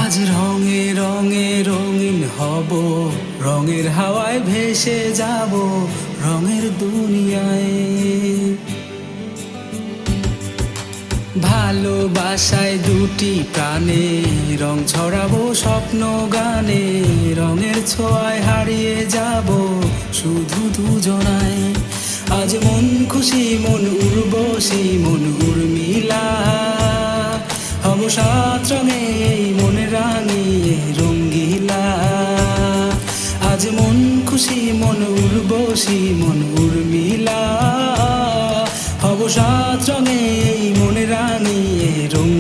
আজ রঙে রঙে রঙিন হব, রঙের হাওয়ায় ভেসে যাব রঙের দুনিয়ায়। ভালোবাসায় দুটি প্রাণে রং ছড়াবো স্বপ্ন গানে, রঙের ছোঁয়ায় হারিয়ে যাব শুধু দুজনায়। আজ মন খুশি মন উর্বশী মন উর্মিলা, হব সাত রঙে এই মন রাঙিয়ে রঙ্গিলা। আজ মন খুশি মন উর্বশী মন উর্মিলা, হব সাত রঙে এই মন রাঙিয়ে রঙ্গিলা।